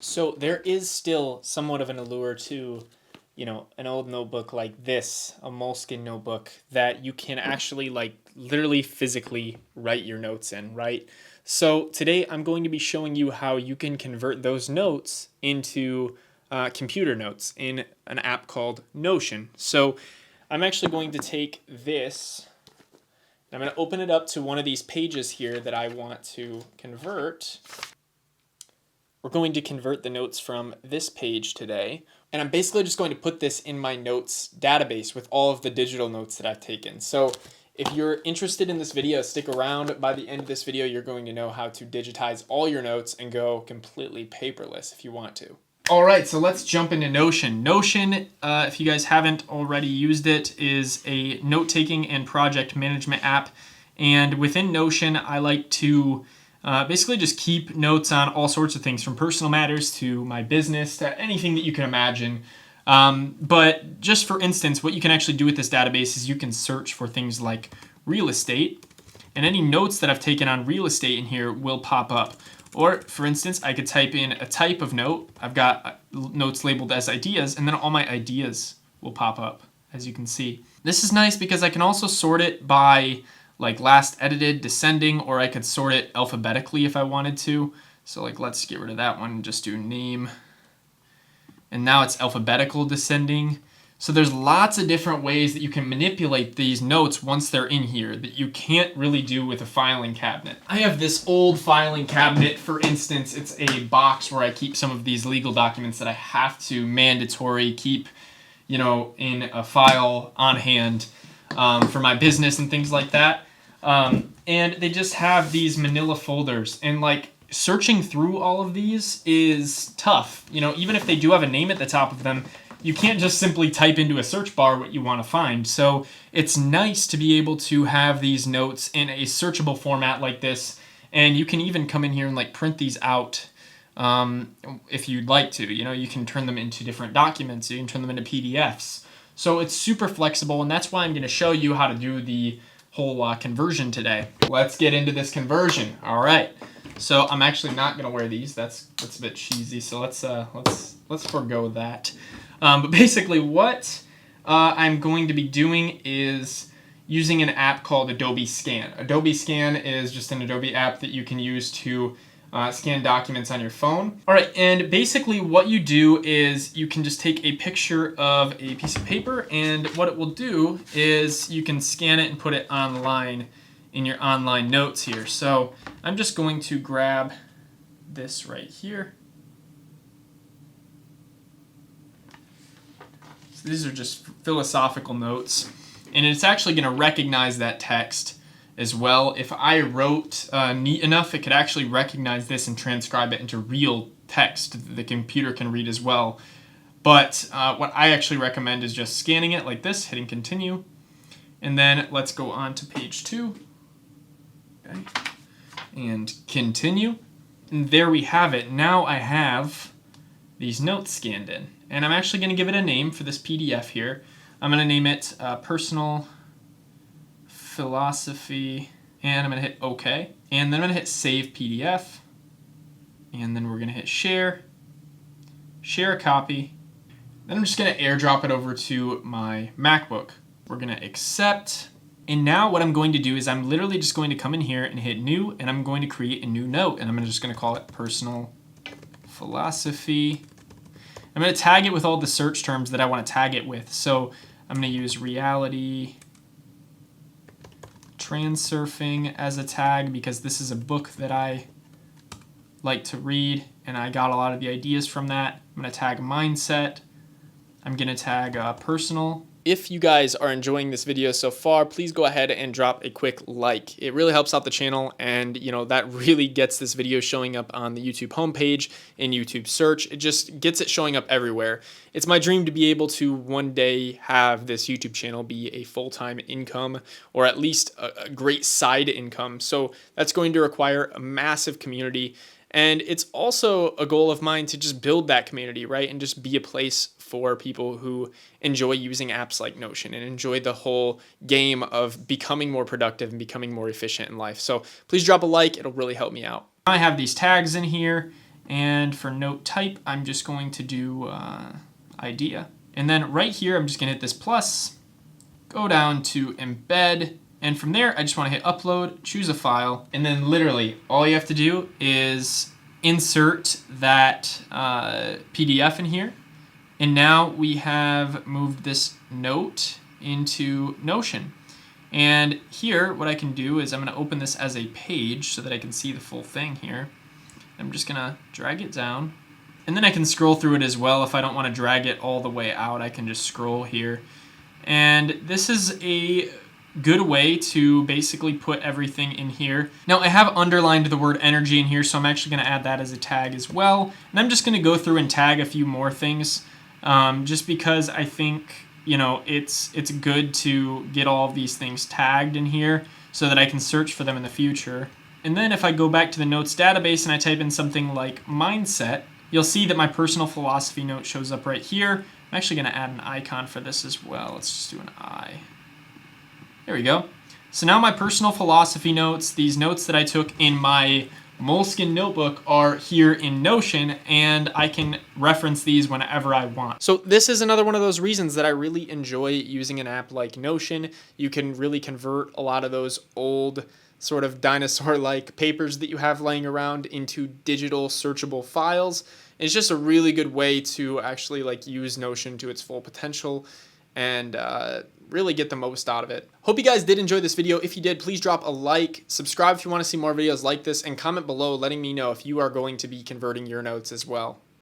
So there is still somewhat of an allure to, an old notebook like this, a Moleskine notebook that you can actually like literally physically write your notes in, right? So today I'm going to be showing you how you can convert those notes into computer notes in an app called Notion. So I'm actually going to take this, I'm going to open it up to one of these pages here that I want to convert. We're going to convert the notes from this page today. And I'm basically just going to put this in my notes database with all of the digital notes that I've taken. So if you're interested in this video, stick around. By the end of this video, you're going to know how to digitize all your notes and go completely paperless if you want to. All right, so let's jump into Notion. Notion, if you guys haven't already used it, is a note-taking and project management app. And within Notion, I like to basically just keep notes on all sorts of things, from personal matters to my business to anything that you can imagine. But just for instance, what you can actually do with this database is you can search for things like real estate, and any notes that I've taken on real estate in here will pop up. Or for instance, I could type in a type of note. I've got notes labeled as ideas, and then all my ideas will pop up, as you can see. This is nice because I can also sort it by like last edited, descending, or I could sort it alphabetically if I wanted to. So like, let's get rid of that one and just do name. And now it's alphabetical descending. So there's lots of different ways that you can manipulate these notes once they're in here that you can't really do with a filing cabinet. I have this old filing cabinet, for instance. It's a box where I keep some of these legal documents that I have to mandatory keep, in a file on hand for my business and things like that. And they just have these manila folders, and like searching through all of these is tough. Even if they do have a name at the top of them, you can't just simply type into a search bar what you want to find. So it's nice to be able to have these notes in a searchable format like this. And you can even come in here and like print these out if you'd like to. You can turn them into different documents. You can turn them into PDFs. So it's super flexible, and that's why I'm going to show you how to do the whole conversion today. Let's get into this conversion. All right. So I'm actually not going to wear these. That's a bit cheesy. So let's forego that. But basically what I'm going to be doing is using an app called Adobe Scan. Adobe Scan is just an Adobe app that you can use to scan documents on your phone. All right, and basically what you do is you can just take a picture of a piece of paper, and what it will do is you can scan it and put it online in your online notes here. So I'm just going to grab this right here. So these are just philosophical notes, and it's actually going to recognize that text as well. If I wrote neat enough, it could actually recognize this and transcribe it into real text that the computer can read as well. But what I actually recommend is just scanning it like this, hitting continue, and then let's go on to page 2. Okay. And continue. And there we have it. Now I have these notes scanned in. And I'm actually going to give it a name for this PDF here. I'm going to name it Personal Philosophy, and I'm going to hit OK. And then I'm going to hit Save PDF. And then we're going to hit Share, share a copy. Then I'm just going to airdrop it over to my MacBook. We're going to accept. And now what I'm going to do is I'm literally just going to come in here and hit New, and I'm going to create a new note. And I'm just going to call it Personal Philosophy. I'm going to tag it with all the search terms that I want to tag it with. So I'm going to use reality, transurfing as a tag because this is a book that I like to read, and I got a lot of the ideas from that. I'm going to tag mindset. I'm going to tag personal. If you guys are enjoying this video so far, please go ahead and drop a quick like. It really helps out the channel, and that really gets this video showing up on the YouTube homepage, in YouTube search. It just gets it showing up everywhere. It's my dream to be able to one day have this YouTube channel be a full-time income, or at least a great side income. So that's going to require a massive community. And it's also a goal of mine to just build that community, right? And just be a place for people who enjoy using apps like Notion and enjoy the whole game of becoming more productive and becoming more efficient in life. So please drop a like. It'll really help me out. I have these tags in here, And for note type, I'm just going to do idea. And then right here, I'm just gonna hit this plus, go down to embed, and from there, I just wanna hit upload, choose a file, and then literally all you have to do is insert that PDF in here. And now we have moved this note into Notion. And here, what I can do is I'm gonna open this as a page so that I can see the full thing here. I'm just gonna drag it down. And then I can scroll through it as well. If I don't want to drag it all the way out, I can just scroll here. And this is a good way to basically put everything in here. Now I have underlined the word energy in here, so I'm actually going to add that as a tag as well. And I'm just going to go through and tag a few more things, just because I think, you know, it's good to get all of these things tagged in here so that I can search for them in the future. And then if I go back to the notes database and I type in something like mindset, you'll see that my personal philosophy note shows up right here. I'm actually going to add an icon for this as well. Let's just do an eye. There we go. So now my personal philosophy notes, these notes that I took in my Moleskine notebook, are here in Notion, and I can reference these whenever I want. So this is another one of those reasons that I really enjoy using an app like Notion. You can really convert a lot of those old sort of dinosaur-like papers that you have laying around into digital searchable files. It's just a really good way to actually like use Notion to its full potential and really get the most out of it. Hope you guys did enjoy this video. If you did, please drop a like, subscribe if you want to see more videos like this, and comment below letting me know if you are going to be converting your notes as well.